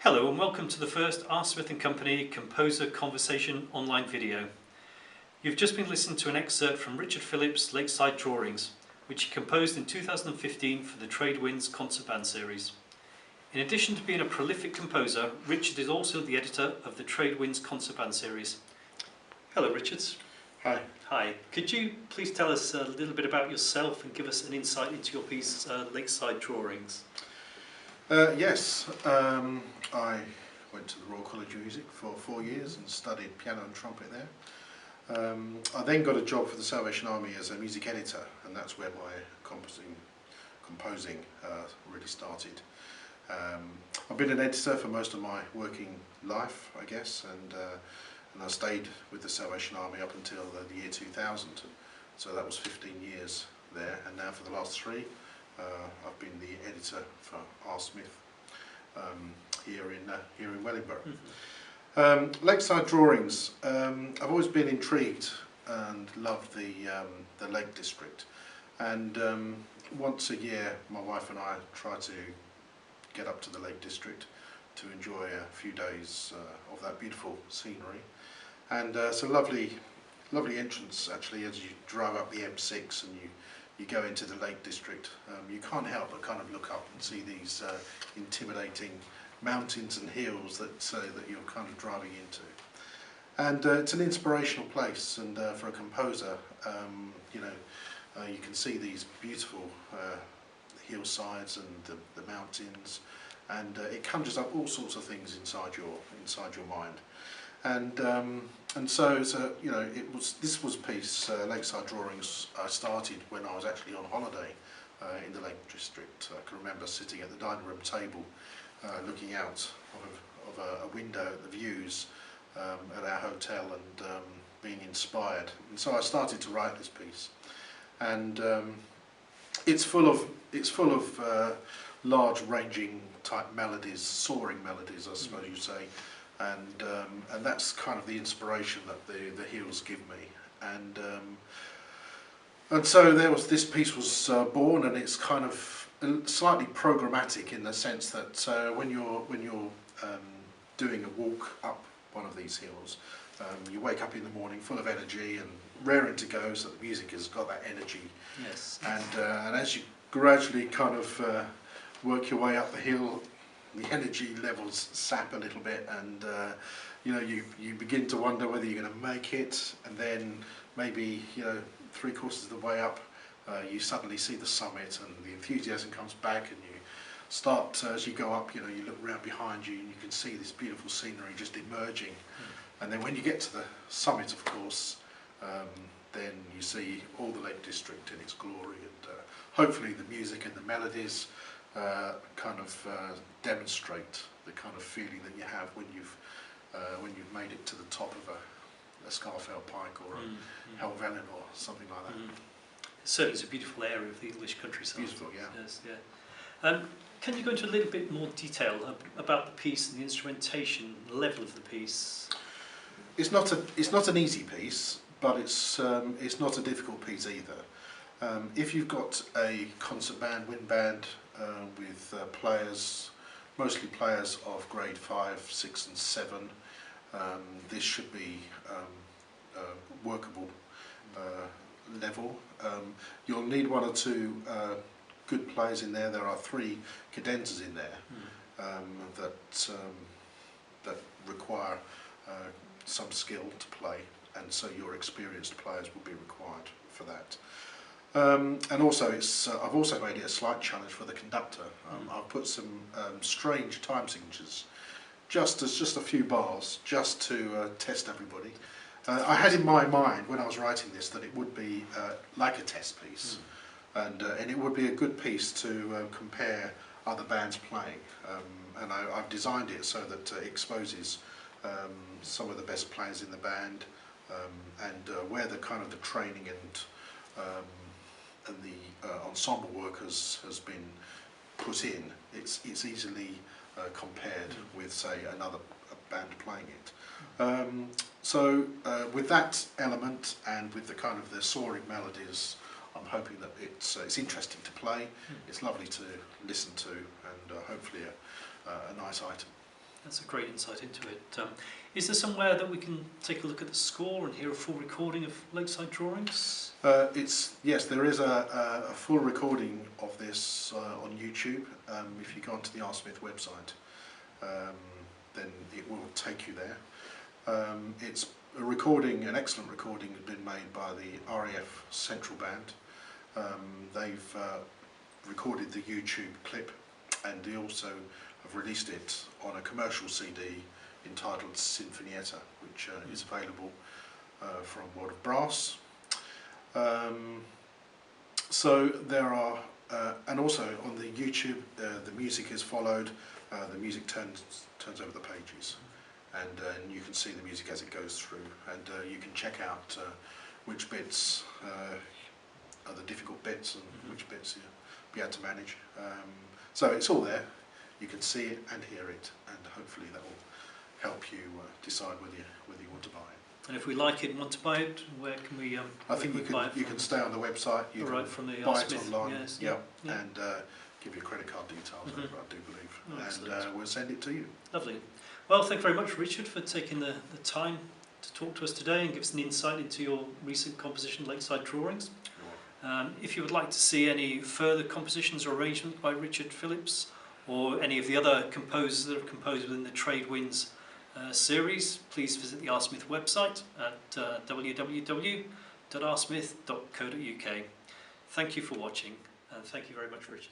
Hello and welcome to the first R. Smith & Company Composer Conversation online video. You've just been listening to an excerpt from Richard Phillips' Lakeside Drawings, which he composed in 2015 for the Trade Winds Concert Band series. In addition to being a prolific composer, Richard is also the editor of the Trade Winds Concert Band series. Hello Richard. Hi. Hi. Could you please tell us a little bit about yourself and give us an insight into your piece, Lakeside Drawings? Yes, I went to the Royal College of Music for 4 years and studied piano and trumpet there. I then got a job for the Salvation Army as a music editor, and that's where my composing really started. I've been an editor for most of my working life, I guess, and I stayed with the Salvation Army up until the year 2000. So that was 15 years there, and now for the last 3. I've been the editor for R. Smith here in Wellingborough. Mm-hmm. Lakeside Drawings. I've always been intrigued and loved the Lake District, and once a year my wife and I try to get up to the Lake District to enjoy a few days of that beautiful scenery. And it's a lovely entrance actually as you drive up the M6 and you go into the Lake District. You can't help but kind of look up and see these intimidating mountains and hills that you're kind of driving into. And it's an inspirational place, and for a composer, you can see these beautiful hillsides and the mountains, and it conjures up all sorts of things inside your mind. And so this was a piece, Lakeside Drawings, I started when I was actually on holiday in the Lake District. I can remember sitting at the dining room table looking out of a window at the views at our hotel and being inspired. And so I started to write this piece, and it's full of large ranging type melodies, soaring melodies I suppose you'd say. And that's kind of the inspiration that the hills give me, and so this piece was born, and it's kind of slightly programmatic in the sense that when you're doing a walk up one of these hills, you wake up in the morning full of energy and raring to go, so the music has got that energy. Yes. And as you gradually kind of work your way up the hill, the energy levels sap a little bit, and you begin to wonder whether you're going to make it, and then maybe 3/4 of the way up you suddenly see the summit and the enthusiasm comes back, and you start as you go up, you look around behind you and you can see this beautiful scenery just emerging. And then when you get to the summit, of course, then you see all the Lake District in its glory, and hopefully the music and the melodies kind of demonstrate the kind of feeling that you have when you've made it to the top of a Scafell Pike or a Helvellyn or something like that. It certainly is a beautiful area of the English countryside. Beautiful, yeah. Yes, yeah. Can you go into a little bit more detail about the piece and the instrumentation level of the piece? It's not an easy piece, but it's not a difficult piece either. If you've got a concert band, wind band, with players, mostly players of grade 5, 6 and 7, this should be workable level. You'll need 1 or 2 good players in there. There are 3 cadenzas in there that require some skill to play, and so your experienced players will be required for that. And also, I've also made it a slight challenge for the conductor. I've put some strange time signatures, just a few bars, just to test everybody. I had in my mind when I was writing this that it would be like a test piece, and it would be a good piece to compare other bands playing. And I've designed it so that it exposes some of the best players in the band, and where the kind of the training and the ensemble work has been put in, it's easily compared with, say, another band playing it. So with that element and with the kind of the soaring melodies, I'm hoping that it's interesting to play, it's lovely to listen to, and hopefully a nice item. That's a great insight into it. Is there somewhere that we can take a look at the score and hear a full recording of Lakeside Drawings? Yes, there is a full recording of this on YouTube. If you go onto the R. Smith website, then it will take you there. It's a recording, an excellent recording, has been made by the RAF Central Band. They've recorded the YouTube clip, and they also have released it on a commercial CD entitled Sinfonietta, which is available from World of Brass. So there are, and also on the YouTube, the music is followed. The music turns over the pages, and you can see the music as it goes through, and you can check out which bits are the difficult bits and which bits you'll be able to manage. So it's all there. You can see it and hear it, and hopefully that will help you decide whether you want to buy it. And if we like it and want to buy it, where can we? I think you can stay on the website. You can from the buy it Smith, online. yes, Yep. yeah. And give your credit card details over, I do believe, Excellent. and we'll send it to you. Lovely. Well, thank you very much, Richard, for taking the time to talk to us today and give us an insight into your recent composition, Lakeside Drawings. If you would like to see any further compositions or arrangements by Richard Phillips, or any of the other composers that have composed within the Trade Winds series, please visit the R. Smith website at www.rsmith.co.uk. Thank you for watching, and thank you very much, Richard.